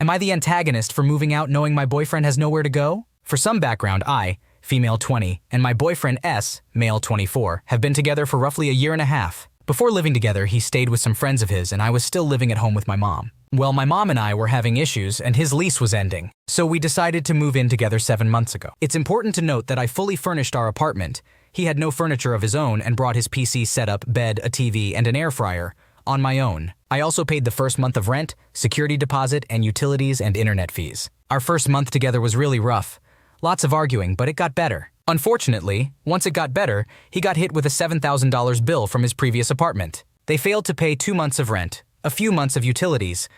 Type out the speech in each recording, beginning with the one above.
Am I the antagonist for moving out knowing my boyfriend has nowhere to go? For some background, I, female 20, and my boyfriend S, male 24, have been together for roughly a year and a half. Before living together, he stayed with some friends of his and I was still living at home with my mom. Well, my mom and I were having issues and his lease was ending, so we decided to move in together 7 months ago. It's important to note that I fully furnished our apartment. He had no furniture of his own and brought his PC setup, bed, a TV, and an air fryer on my own. I also paid the first month of rent, security deposit, and utilities and internet fees. Our first month together was really rough. Lots of arguing, but it got better. Unfortunately, once it got better, he got hit with a $7,000 bill from his previous apartment. They failed to pay 2 months of rent, a few months of utilities,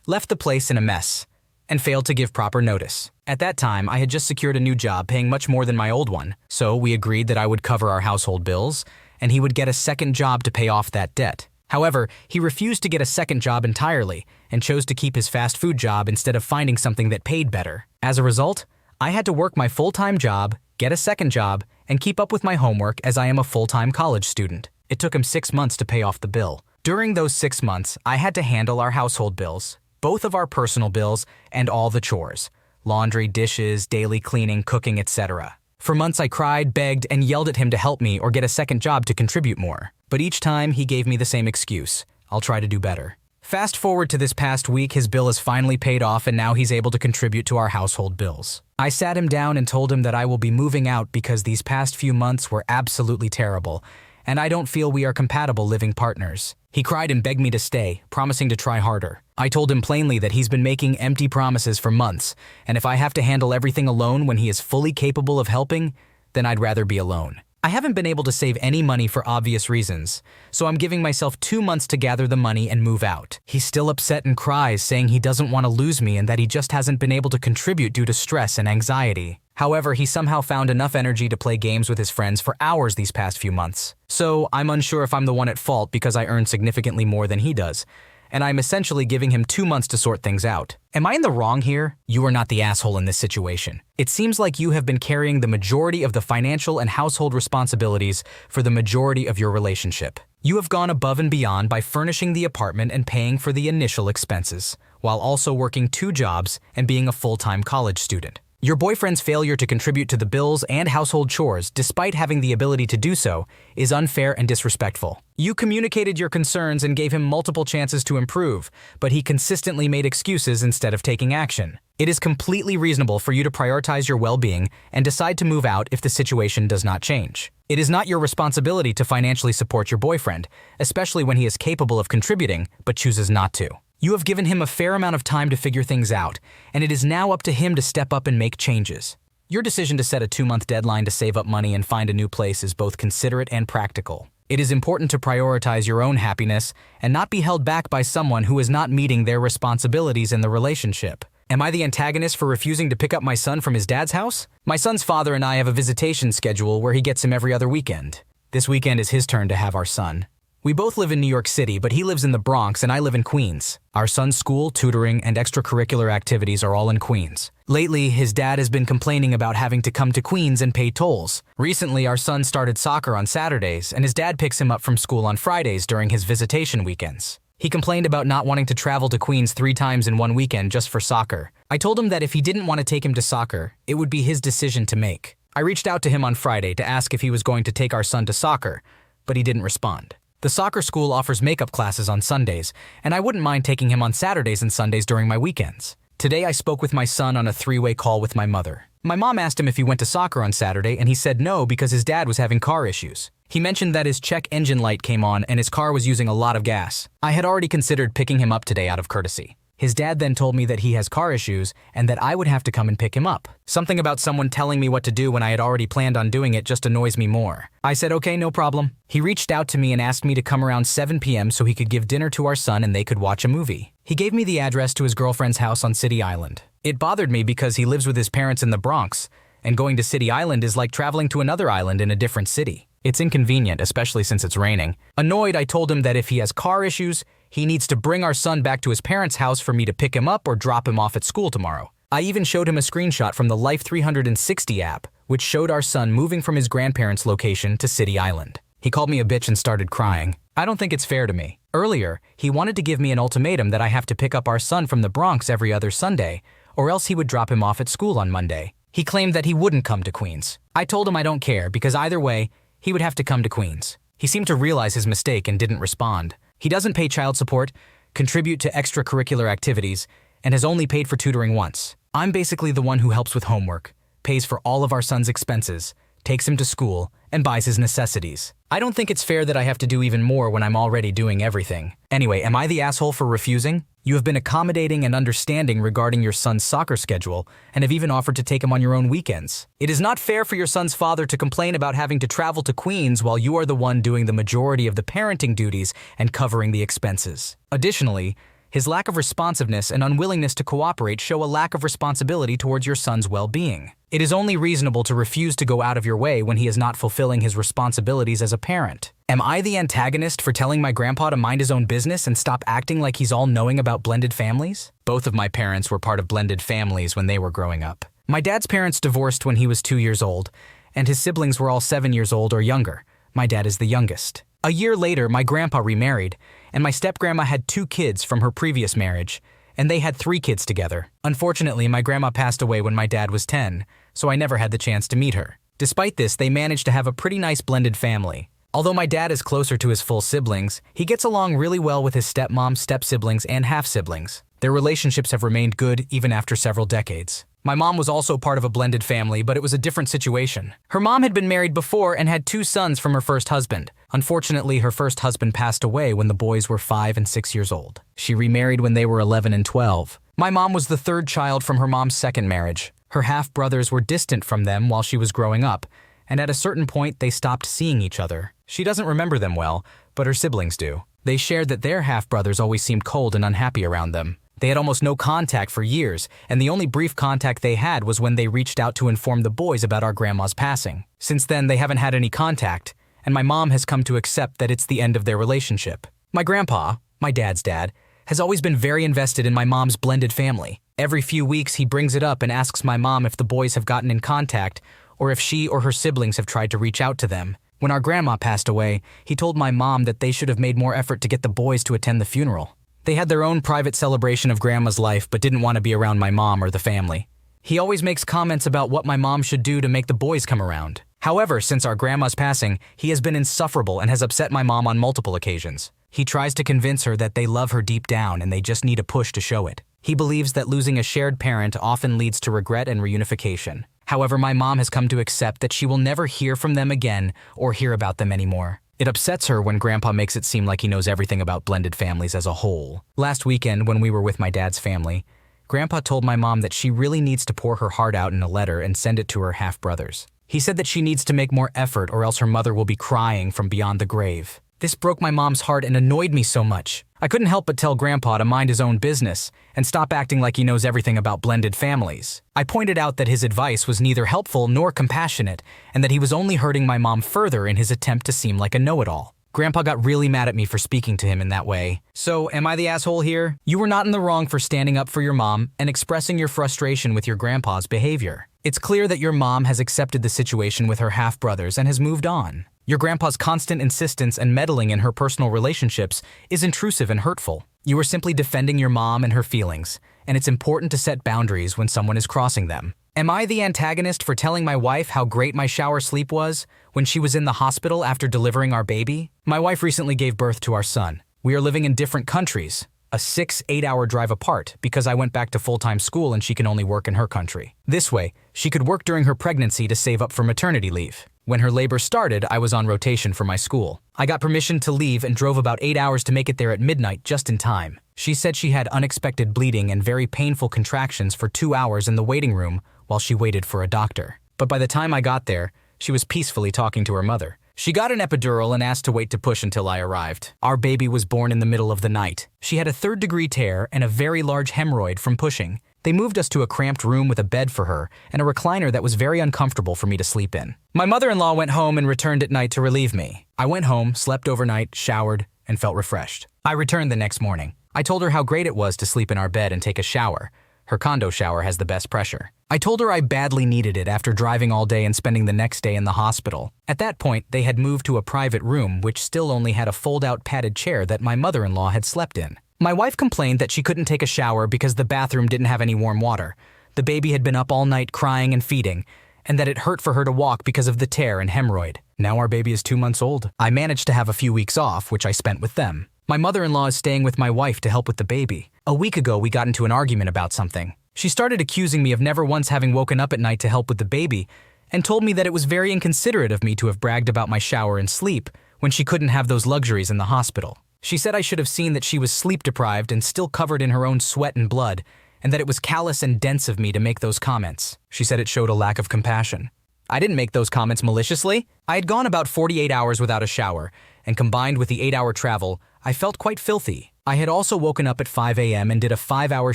left the place in a mess, and failed to give proper notice. At that time, I had just secured a new job paying much more than my old one, so we agreed that I would cover our household bills, and he would get a second job to pay off that debt. However, he refused to get a second job entirely and chose to keep his fast food job instead of finding something that paid better. As a result, I had to work my full-time job, get a second job, and keep up with my homework as I am a full-time college student. It took him 6 months to pay off the bill. During those 6 months, I had to handle our household bills, both of our personal bills, and all the chores: laundry, dishes, daily cleaning, cooking, etc. For months I cried, begged, and yelled at him to help me or get a second job to contribute more. But each time he gave me the same excuse: I'll try to do better. Fast forward to this past week, his bill is finally paid off and now he's able to contribute to our household bills. I sat him down and told him that I will be moving out because these past few months were absolutely terrible, and I don't feel we are compatible living partners. He cried and begged me to stay, promising to try harder. I told him plainly that he's been making empty promises for months, and if I have to handle everything alone when he is fully capable of helping, then I'd rather be alone. I haven't been able to save any money for obvious reasons, so I'm giving myself 2 months to gather the money and move out. He's still upset and cries, saying he doesn't want to lose me and that he just hasn't been able to contribute due to stress and anxiety. However, he somehow found enough energy to play games with his friends for hours these past few months. So I'm unsure if I'm the one at fault because I earn significantly more than he does, and I'm essentially giving him 2 months to sort things out. Am I in the wrong here? You are not the asshole in this situation. It seems like you have been carrying the majority of the financial and household responsibilities for the majority of your relationship. You have gone above and beyond by furnishing the apartment and paying for the initial expenses, while also working 2 jobs and being a full-time college student. Your boyfriend's failure to contribute to the bills and household chores, despite having the ability to do so, is unfair and disrespectful. You communicated your concerns and gave him multiple chances to improve, but he consistently made excuses instead of taking action. It is completely reasonable for you to prioritize your well-being and decide to move out if the situation does not change. It is not your responsibility to financially support your boyfriend, especially when he is capable of contributing but chooses not to. You have given him a fair amount of time to figure things out, and it is now up to him to step up and make changes. Your decision to set a 2-month deadline to save up money and find a new place is both considerate and practical. It is important to prioritize your own happiness and not be held back by someone who is not meeting their responsibilities in the relationship. Am I the antagonist for refusing to pick up my son from his dad's house? My son's father and I have a visitation schedule where he gets him every other weekend. This weekend is his turn to have our son. We both live in New York City, but he lives in the Bronx and I live in Queens. Our son's school, tutoring, and extracurricular activities are all in Queens. Lately, his dad has been complaining about having to come to Queens and pay tolls. Recently, our son started soccer on Saturdays, and his dad picks him up from school on Fridays during his visitation weekends. He complained about not wanting to travel to Queens 3 times in one weekend just for soccer. I told him that if he didn't want to take him to soccer, it would be his decision to make. I reached out to him on Friday to ask if he was going to take our son to soccer, but he didn't respond. The soccer school offers makeup classes on Sundays, and I wouldn't mind taking him on Saturdays and Sundays during my weekends. Today I spoke with my son on a 3-way call with my mother. My mom asked him if he went to soccer on Saturday, and he said no because his dad was having car issues. He mentioned that his check engine light came on and his car was using a lot of gas. I had already considered picking him up today out of courtesy. His dad then told me that he has car issues and that I would have to come and pick him up. Something about someone telling me what to do when I had already planned on doing it just annoys me more. I said, okay, no problem. He reached out to me and asked me to come around 7 p.m. so he could give dinner to our son and they could watch a movie. He gave me the address to his girlfriend's house on City Island. It bothered me because he lives with his parents in the Bronx, and going to City Island is like traveling to another island in a different city. It's inconvenient, especially since it's raining. Annoyed, I told him that if he has car issues, he needs to bring our son back to his parents' house for me to pick him up or drop him off at school tomorrow. I even showed him a screenshot from the Life 360 app, which showed our son moving from his grandparents' location to City Island. He called me a bitch and started crying. I don't think it's fair to me. Earlier, he wanted to give me an ultimatum that I have to pick up our son from the Bronx every other Sunday, or else he would drop him off at school on Monday. He claimed that he wouldn't come to Queens. I told him I don't care because either way, he would have to come to Queens. He seemed to realize his mistake and didn't respond. He doesn't pay child support, contribute to extracurricular activities, and has only paid for tutoring once. I'm basically the one who helps with homework, pays for all of our son's expenses, takes him to school, and buys his necessities. I don't think it's fair that I have to do even more when I'm already doing everything. Anyway, am I the asshole for refusing? You have been accommodating and understanding regarding your son's soccer schedule and have even offered to take him on your own weekends. It is not fair for your son's father to complain about having to travel to Queens while you are the one doing the majority of the parenting duties and covering the expenses. Additionally, his lack of responsiveness and unwillingness to cooperate show a lack of responsibility towards your son's well-being. It is only reasonable to refuse to go out of your way when he is not fulfilling his responsibilities as a parent. Am I the antagonist for telling my grandpa to mind his own business and stop acting like he's all-knowing about blended families? Both of my parents were part of blended families when they were growing up. My dad's parents divorced when he was 2 years old, and his siblings were all 7 years old or younger. My dad is the youngest. A year later, my grandpa remarried, and my step-grandma had 2 kids from her previous marriage, and they had 3 kids together. Unfortunately, my grandma passed away when my dad was 10, so I never had the chance to meet her. Despite this, they managed to have a pretty nice blended family. Although my dad is closer to his full siblings, he gets along really well with his stepmom, step-siblings, and half-siblings. Their relationships have remained good even after several decades. My mom was also part of a blended family, but it was a different situation. Her mom had been married before and had 2 sons from her first husband. Unfortunately, her first husband passed away when the boys were 5 and 6 years old. She remarried when they were 11 and 12. My mom was the 3rd child from her mom's second marriage. Her half-brothers were distant from them while she was growing up, and at a certain point they stopped seeing each other. She doesn't remember them well, but her siblings do. They shared that their half-brothers always seemed cold and unhappy around them. They had almost no contact for years, and the only brief contact they had was when they reached out to inform the boys about our grandma's passing. Since then, they haven't had any contact, and my mom has come to accept that it's the end of their relationship. My grandpa, my dad's dad, has always been very invested in my mom's blended family. Every few weeks, he brings it up and asks my mom if the boys have gotten in contact or if she or her siblings have tried to reach out to them. When our grandma passed away, he told my mom that they should have made more effort to get the boys to attend the funeral. They had their own private celebration of grandma's life but didn't want to be around my mom or the family. He always makes comments about what my mom should do to make the boys come around. However, since our grandma's passing, he has been insufferable and has upset my mom on multiple occasions. He tries to convince her that they love her deep down and they just need a push to show it. He believes that losing a shared parent often leads to regret and reunification. However, my mom has come to accept that she will never hear from them again or hear about them anymore. It upsets her when Grandpa makes it seem like he knows everything about blended families as a whole. Last weekend, when we were with my dad's family, Grandpa told my mom that she really needs to pour her heart out in a letter and send it to her half-brothers. He said that she needs to make more effort or else her mother will be crying from beyond the grave. This broke my mom's heart and annoyed me so much. I couldn't help but tell Grandpa to mind his own business and stop acting like he knows everything about blended families. I pointed out that his advice was neither helpful nor compassionate and that he was only hurting my mom further in his attempt to seem like a know-it-all. Grandpa got really mad at me for speaking to him in that way. So, am I the asshole here? You were not in the wrong for standing up for your mom and expressing your frustration with your grandpa's behavior. It's clear that your mom has accepted the situation with her half-brothers and has moved on. Your grandpa's constant insistence and meddling in her personal relationships is intrusive and hurtful. You are simply defending your mom and her feelings, and it's important to set boundaries when someone is crossing them. Am I the antagonist for telling my wife how great my shower sleep was when she was in the hospital after delivering our baby? My wife recently gave birth to our son. We are living in different countries, a 6-8 hour drive apart because I went back to full-time school and she can only work in her country. This way, she could work during her pregnancy to save up for maternity leave. When her labor started, I was on rotation for my school. I got permission to leave and drove about 8 hours to make it there at midnight just in time. She said she had unexpected bleeding and very painful contractions for 2 hours in the waiting room while she waited for a doctor. But by the time I got there, she was peacefully talking to her mother. She got an epidural and asked to wait to push until I arrived. Our baby was born in the middle of the night. She had a 3rd-degree tear and a very large hemorrhoid from pushing. They moved us to a cramped room with a bed for her and a recliner that was very uncomfortable for me to sleep in. My mother-in-law went home and returned at night to relieve me. I went home, slept overnight, showered, and felt refreshed. I returned the next morning. I told her how great it was to sleep in our bed and take a shower. Her condo shower has the best pressure. I told her I badly needed it after driving all day and spending the next day in the hospital. At that point, they had moved to a private room which still only had a fold-out padded chair that my mother-in-law had slept in. My wife complained that she couldn't take a shower because the bathroom didn't have any warm water. The baby had been up all night crying and feeding, and that it hurt for her to walk because of the tear and hemorrhoid. Now our baby is 2 months old. I managed to have a few weeks off, which I spent with them. My mother-in-law is staying with my wife to help with the baby. A week ago, we got into an argument about something. She started accusing me of never once having woken up at night to help with the baby, and told me that it was very inconsiderate of me to have bragged about my shower and sleep when she couldn't have those luxuries in the hospital. She said I should have seen that she was sleep-deprived and still covered in her own sweat and blood, and that it was callous and dense of me to make those comments. She said it showed a lack of compassion. I didn't make those comments maliciously. I had gone about 48 hours without a shower, and combined with the 8-hour travel, I felt quite filthy. I had also woken up at 5 a.m. and did a 5-hour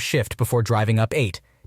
shift before driving up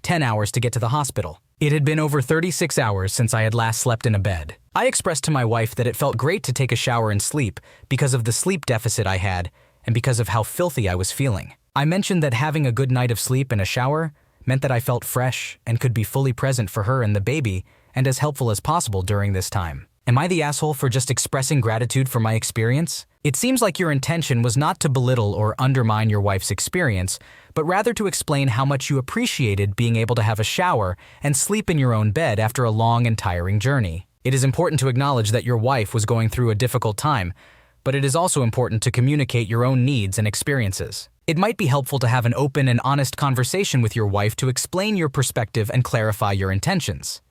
10 hours to get to the hospital. It had been over 36 hours since I had last slept in a bed. I expressed to my wife that it felt great to take a shower and sleep because of the sleep deficit I had and because of how filthy I was feeling. I mentioned that having a good night of sleep and a shower meant that I felt fresh and could be fully present for her and the baby and as helpful as possible during this time. Am I the asshole for just expressing gratitude for my experience? It seems like your intention was not to belittle or undermine your wife's experience, but rather to explain how much you appreciated being able to have a shower and sleep in your own bed after a long and tiring journey. It is important to acknowledge that your wife was going through a difficult time, but it is also important to communicate your own needs and experiences. It might be helpful to have an open and honest conversation with your wife to explain your perspective and clarify your intentions.